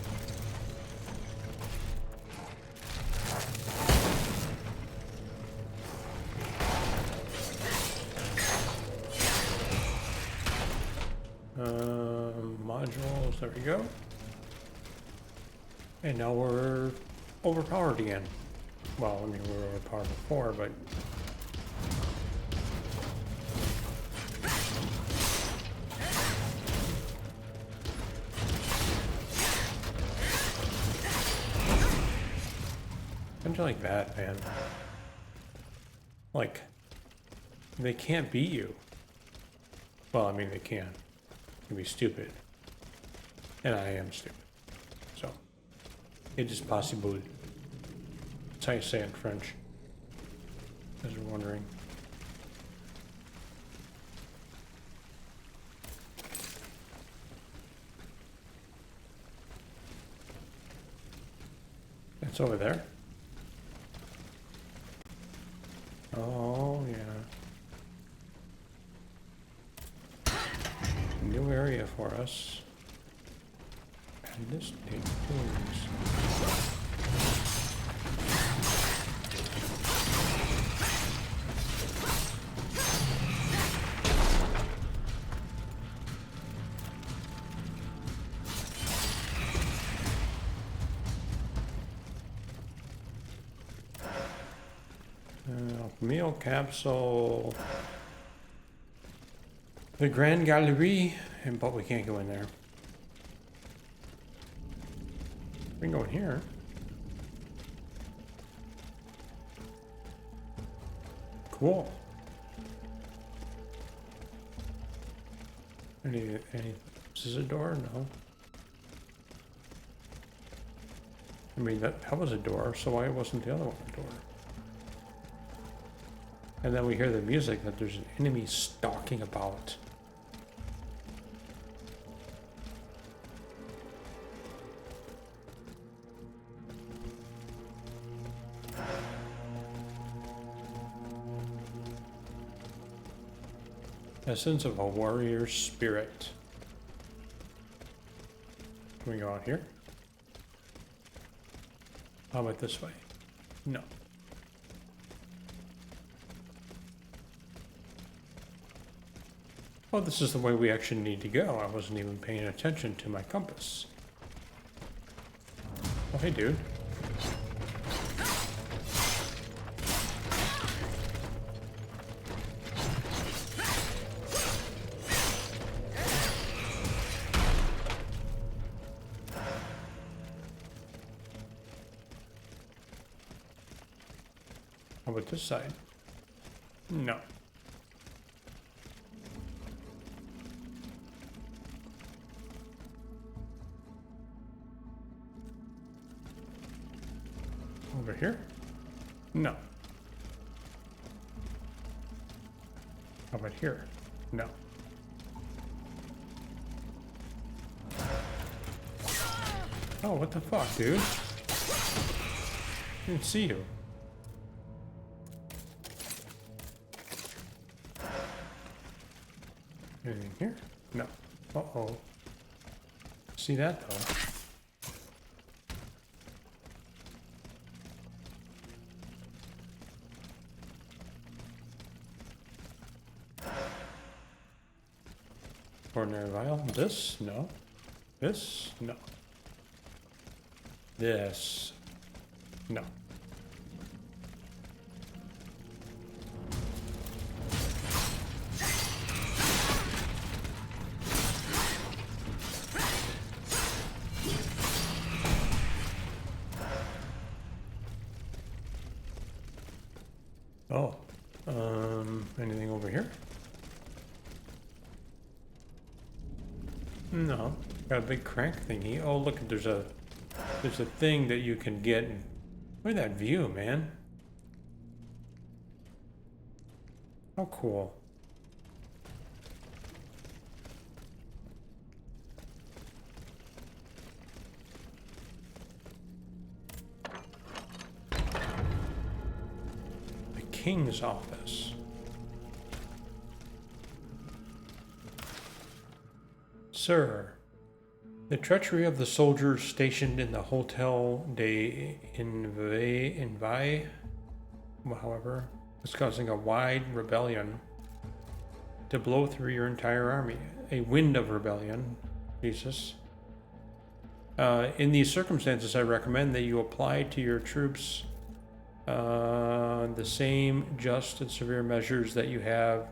Modules, there we go. And now we're overpowered again. Well, I mean, we were overpowered before, but... Something like that, man. Like, they can't beat you. Well, I mean, they can. They can be stupid. And I am stupid. So, it is possible. That's how you say it in French. As you're wondering. It's over there. Oh, yeah. New area for us. And this thing moves. Meal capsule. The Grand Galerie, but we can't go in there. We can go in here. Cool. Any, this is a door? No. I mean, that was a door, so why wasn't the other one a door? And then we hear the music that there's an enemy stalking about. Essence of a warrior spirit. Can we go out here? How about this way? No. Oh, this is the way we actually need to go. I wasn't even paying attention to my compass. Oh, hey, dude. How about this side? No. Over here? No. How about here? No. Oh, what the fuck, dude? I didn't see you. Anything here? No. Uh-oh. See that though. Ordinary vial. This? No. This? No. This? No. Oh. Anything over here? No. Got a big crank thingy. Oh, look, there's a thing that you can get. Look at that view, man. How cool. The King's office. Sir, the treachery of the soldiers stationed in the Hotel de Invay, however, is causing a wide rebellion to blow through your entire army. A wind of rebellion. Jesus. In these circumstances, I recommend that you apply to your troops the same just and severe measures that you have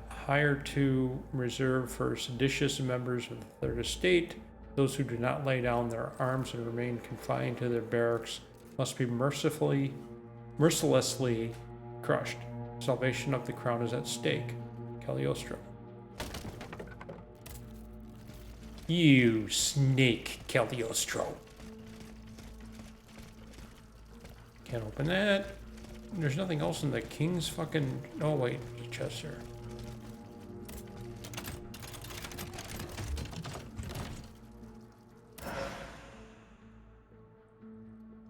hired to reserve for seditious members of the Third Estate. Those who do not lay down their arms and remain confined to their barracks must be mercilessly crushed. Salvation of the crown is at stake. Cagliostro. You snake, Cagliostro. Can't open that. There's nothing else in the King's fucking... Oh wait, chest here.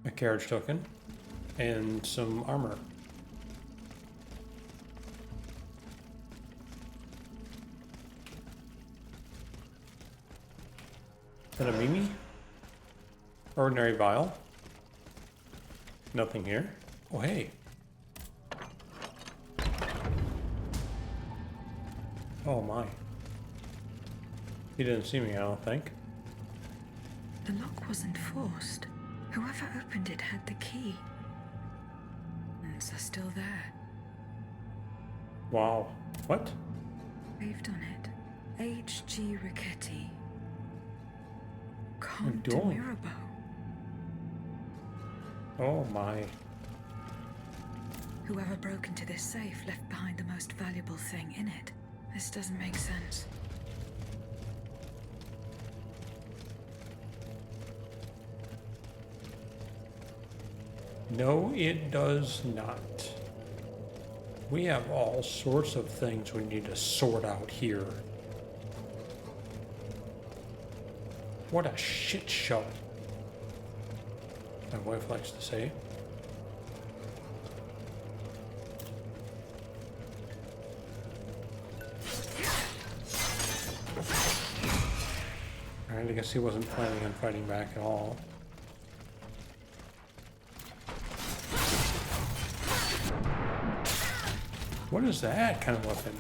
A carriage token and some armor. Is that a Mimi? Ordinary vial. Nothing here. Oh hey. Oh my. He didn't see me, I don't think. The lock wasn't forced. Whoever opened it had the key. And are still there. Wow. What? Graved on it. H.G. Riquetti. Comte de doing? Mirabeau. Oh my. Whoever broke into this safe left behind the most valuable thing in it. This doesn't make sense. No, it does not. We have all sorts of things we need to sort out here. What a shit show. My wife likes to say. Alright, I guess he wasn't planning on fighting back at all. What is that kind of weapon?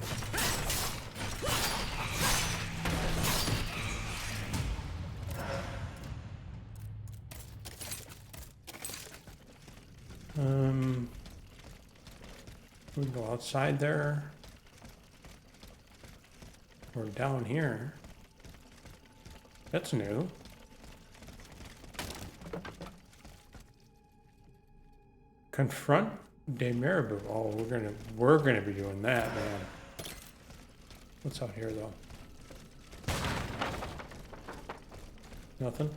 We can go outside there. Or down here. That's new. Confront de Mirabeau. Oh, we're gonna be doing that, man. What's out here though? Nothing.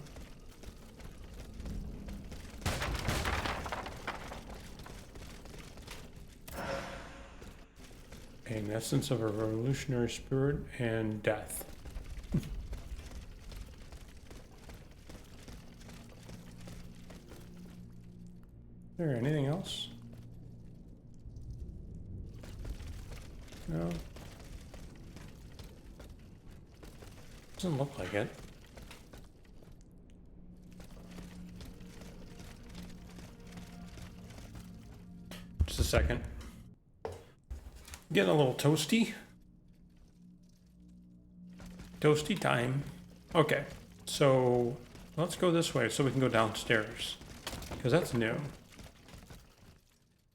An essence of a revolutionary spirit and death. Is there anything else? No. Doesn't look like it. Just a second. Getting a little toasty. Toasty time. Okay, so let's go this way so we can go downstairs. Because that's new.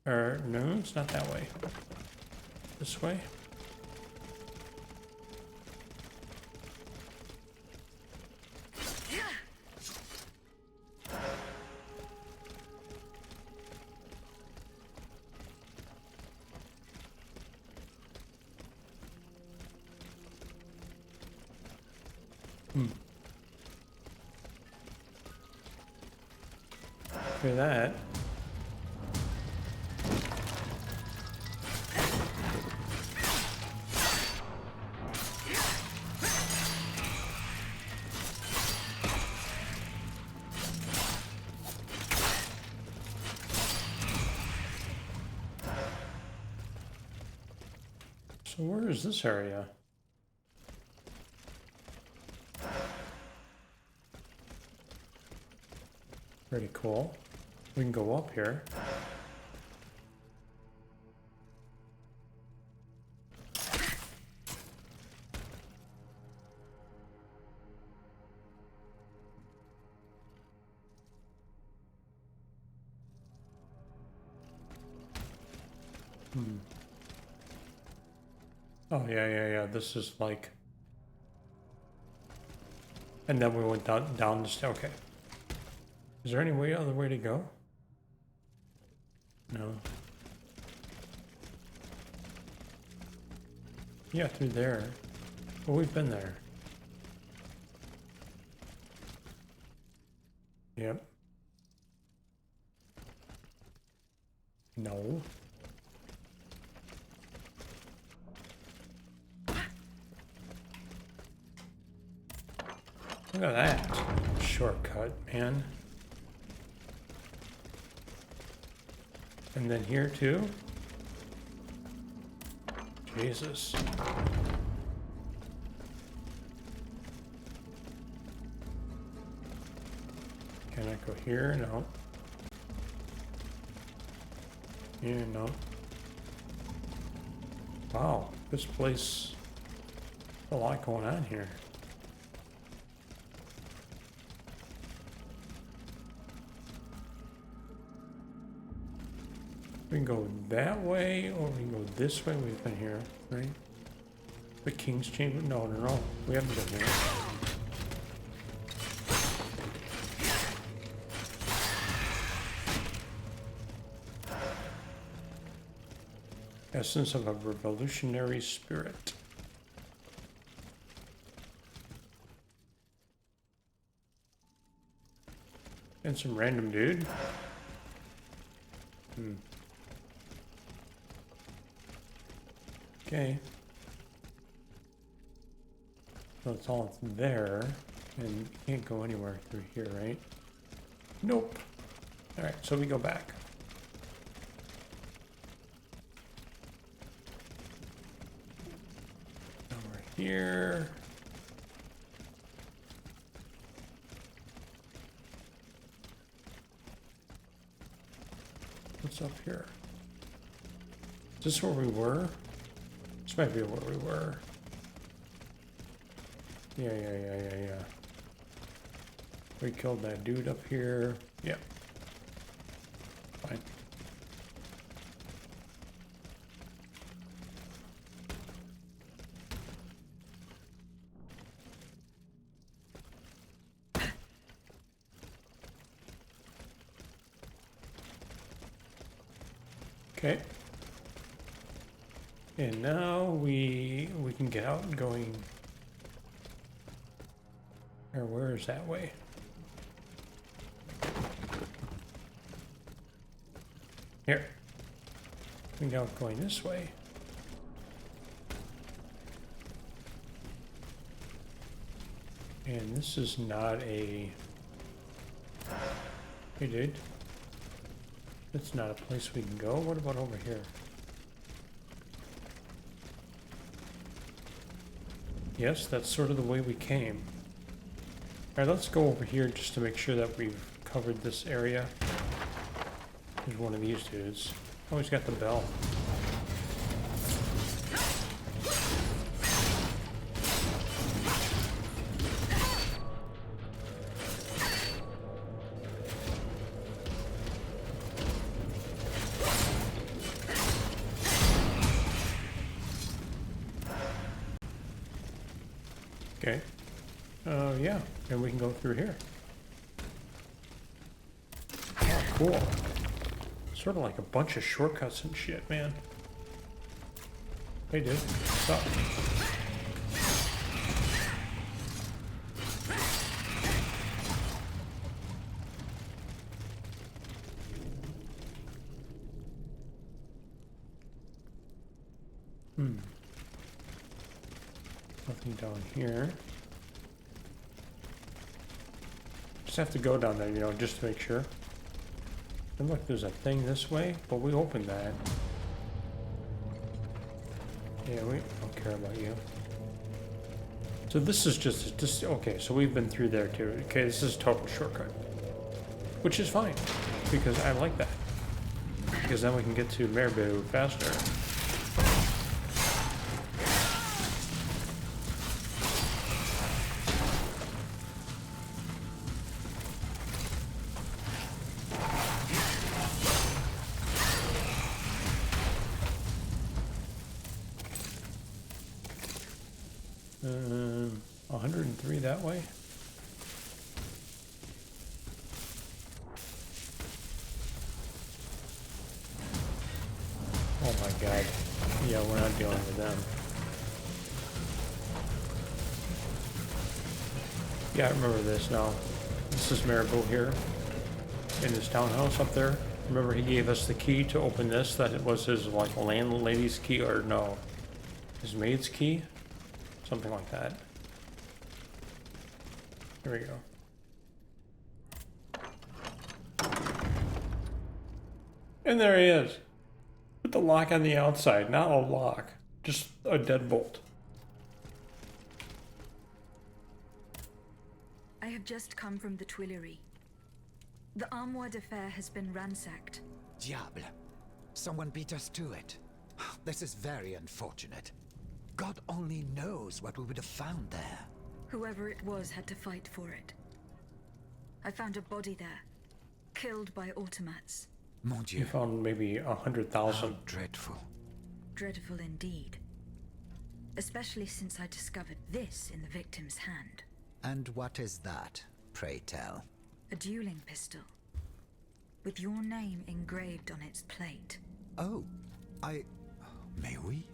Or, no, it's not that way. This way. Look at that. So where is this area? Pretty cool. We can go up here. Oh, yeah. This is like... And then we went down the stair. Okay. Is there any other way to go? No. Yeah, through there. Well, we've been there. Yep. No. Look at that. Shortcut, man. And then here too? Jesus. Can I go here? No. Here, no. Wow, this place, a lot going on here. We can go that way, or we can go this way. We've been here, right? The King's Chamber? No. We haven't been here. Essence of a revolutionary spirit. And some random dude. Okay. So it's all there, and you can't go anywhere through here, right? Nope. Alright, so we go back. Now we're here. What's up here? Is this where we were? This might be where we were. Yeah. We killed that dude up here. Yeah. Fine. Okay. And now we can get out and going. Or where is that way? Here. We go going this way. And this is not a... Hey dude. It's not a place we can go. What about over here? Yes, that's sort of the way we came. Alright, let's go over here just to make sure that we've covered this area. There's one of these dudes. Oh, he's got the bell. Okay. Yeah, and we can go through here. Oh, cool. Sort of like a bunch of shortcuts and shit, man. Hey, dude. What's up? Nothing down here. Just have to go down there, you know, just to make sure. And look, there's a thing this way, but we opened that. Yeah, we don't care about you. So this is just okay, so we've been through there too. Okay, this is a total shortcut. Which is fine, because I like that. Because then we can get to Mirabeau faster. Um, 103 that way. Oh my god. Yeah, we're not dealing with them. Yeah, I remember this now. This is Mirabeau here. In his townhouse up there. Remember he gave us the key to open this, that it was his like landlady's key, or no, his maid's key? Something like that. Here we go. And there he is. With the lock on the outside. Not a lock. Just a deadbolt. I have just come from the Tuileries. The Armoire de Fer has been ransacked. Diable. Someone beat us to it. This is very unfortunate. God only knows what we would have found there. Whoever it was had to fight for it. I found a body there, killed by automats. Mon Dieu. You found maybe 100,000. How dreadful. Dreadful indeed. Especially since I discovered this in the victim's hand. And what is that, pray tell? A dueling pistol. With your name engraved on its plate. Oh, May we?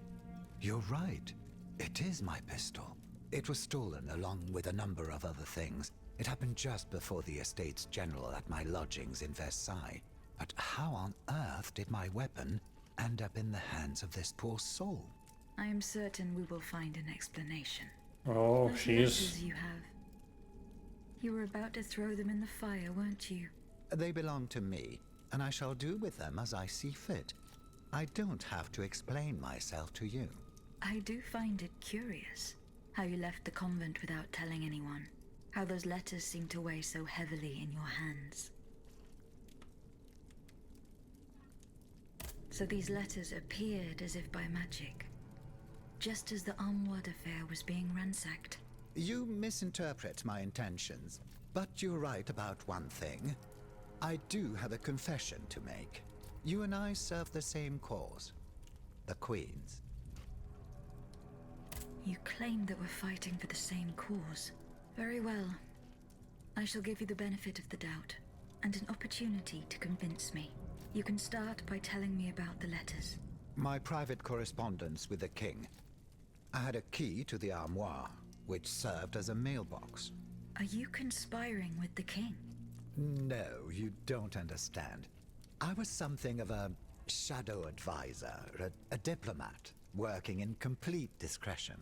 You're right. It is my pistol. It was stolen along with a number of other things. It happened just before the Estates General at my lodgings in Versailles. But how on earth did my weapon end up in the hands of this poor soul? I am certain we will find an explanation. Oh, Those she's... letters you have. You were about to throw them in the fire, weren't you? They belong to me, and I shall do with them as I see fit. I don't have to explain myself to you. I do find it curious how you left the convent without telling anyone. How those letters seem to weigh so heavily in your hands. So these letters appeared as if by magic, just as the Armoire de Fer was being ransacked. You misinterpret my intentions, but you're right about one thing. I do have a confession to make. You and I serve the same cause. The Queen's. You claim that we're fighting for the same cause. Very well. I shall give you the benefit of the doubt, and an opportunity to convince me. You can start by telling me about the letters. My private correspondence with the King. I had a key to the armoire, which served as a mailbox. Are you conspiring with the King? No, you don't understand. I was something of a shadow advisor, a diplomat, working in complete discretion.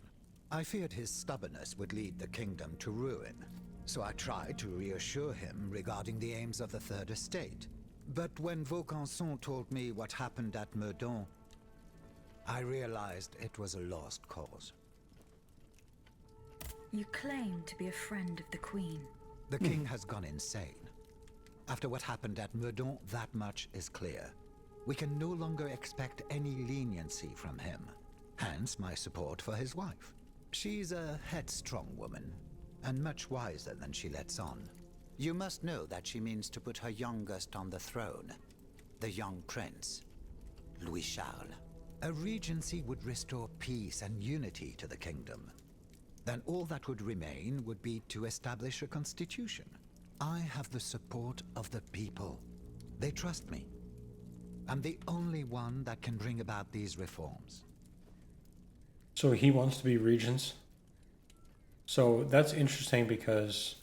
I feared his stubbornness would lead the kingdom to ruin, so I tried to reassure him regarding the aims of the Third Estate. But when Vaucanson told me what happened at Meudon, I realized it was a lost cause. You claim to be a friend of the Queen. The king has gone insane. After what happened at Meudon, that much is clear. We can no longer expect any leniency from him. Hence my support for his wife. She's a headstrong woman, and much wiser than she lets on. You must know that she means to put her youngest on the throne. The young prince, Louis Charles. A regency would restore peace and unity to the kingdom. Then all that would remain would be to establish a constitution. I have the support of the people. They trust me. I'm the only one that can bring about these reforms. So he wants to be regents. So that's interesting because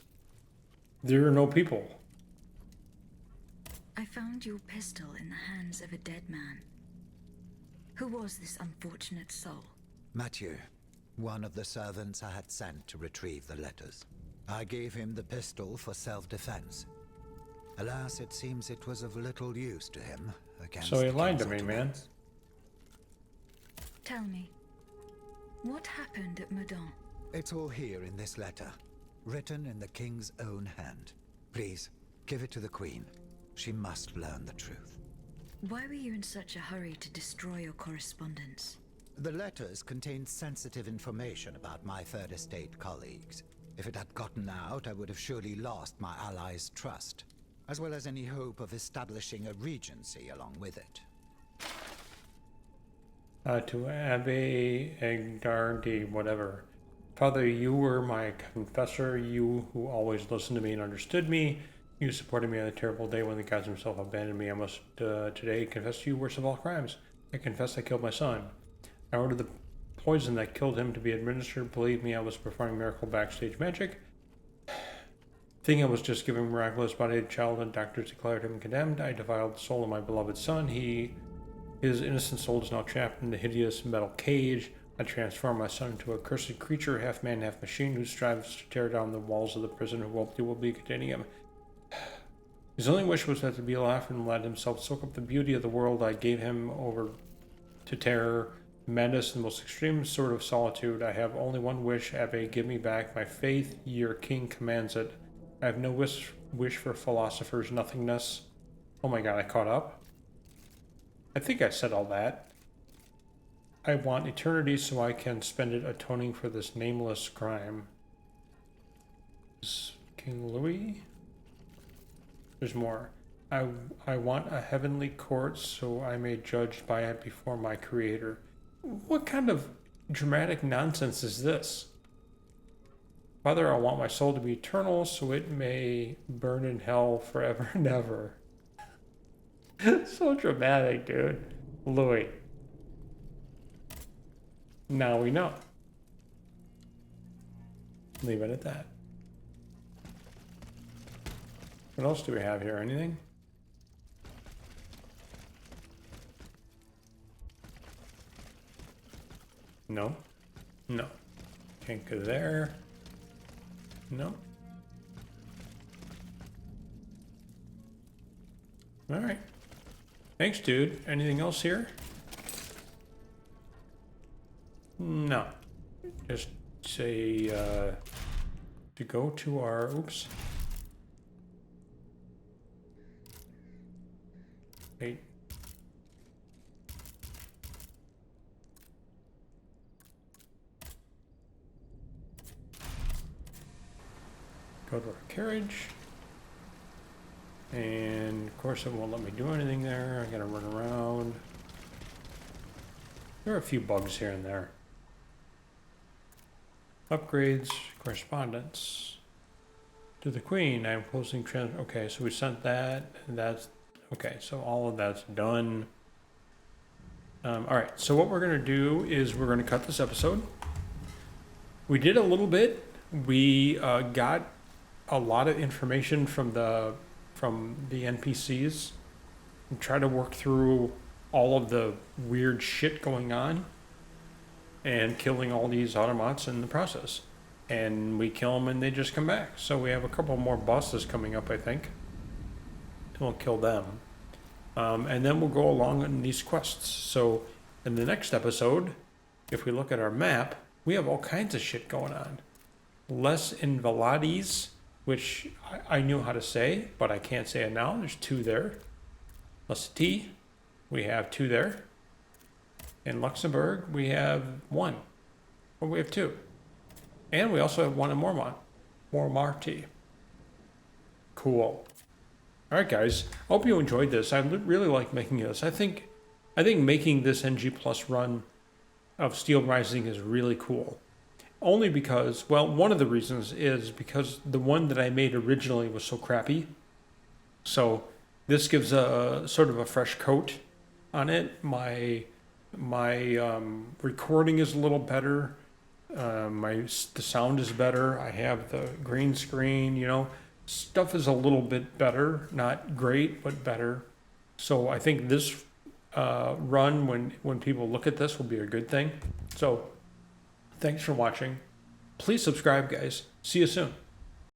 there are no people. I found your pistol in the hands of a dead man. Who was this unfortunate soul? Mathieu, one of the servants I had sent to retrieve the letters. I gave him the pistol for self-defense. Alas, it seems it was of little use to him against So he the lied to king's me, man. Ottomans. Tell me, what happened at Meudon? It's all here in this letter, written in the king's own hand. Please, give it to the Queen. She must learn the truth. Why were you in such a hurry to destroy your correspondence? The letters contained sensitive information about my Third Estate colleagues. If it had gotten out, I would have surely lost my allies' trust, as well as any hope of establishing a regency along with it. To Abbe Egdardi, whatever. Father, you were my confessor, you who always listened to me and understood me. You supported me on the terrible day when the gods himself abandoned me. I must today confess to you worst of all crimes. I confess I killed my son. I ordered the poison that killed him to be administered. Believe me, I was performing miracle backstage magic. Thinking I was just giving miraculous body to child, and doctors declared him condemned. I defiled the soul of my beloved son. His innocent soul is now trapped in the hideous metal cage. I transformed my son into a cursed creature, half man, half machine, who strives to tear down the walls of the prison, who hopefully will be containing him. His only wish was that to be alive and let himself soak up the beauty of the world. I gave him over to terror, madness, and the most extreme sort of solitude. I have only one wish, Abbe, give me back my faith. Your king commands it. I have no wish for philosophers' nothingness. Oh my god, I caught up? I think I said all that. I want eternity so I can spend it atoning for this nameless crime. Is King Louis? There's more. I want a heavenly court so I may judge by it before my creator. What kind of dramatic nonsense is this? Father, I want my soul to be eternal so it may burn in hell forever and ever. So dramatic, dude. Louis. Now we know. Leave it at that. What else do we have here? Anything? No. No. Can't go there. No. All right. Thanks, dude. Anything else here? No. Just say to go to our oops. Wait. Go to our carriage. And of course it won't let me do anything there. I gotta run around. There are a few bugs here and there. Upgrades, correspondence. To the Queen, I'm posting okay, so we sent that, and that's okay, so all of that's done. Alright, so what we're gonna do is we're gonna cut this episode. We did a little bit. We got a lot of information from the NPCs and try to work through all of the weird shit going on and killing all these automats in the process. And we kill them and they just come back. So we have a couple more bosses coming up, I think. We'll kill them. And then we'll go along on these quests. So in the next episode, if we look at our map, we have all kinds of shit going on. Les Invalides, which I knew how to say, but I can't say it now. There's 2 there. Les T, we have 2 there. In Luxembourg, we have 1. Or we have 2. And we also have 1 in Montmartre. Cool. All right, guys. I hope you enjoyed this. I really like making this. I think making this NG Plus run of Steelrising is really cool. Only because, well, one of the reasons is because the one that I made originally was so crappy. So this gives a sort of a fresh coat on it. My recording is a little better. The sound is better. I have the green screen, you know. Stuff is a little bit better. Not great, but better. So I think this run, when people look at this, will be a good thing. So thanks for watching. Please subscribe, guys. See you soon.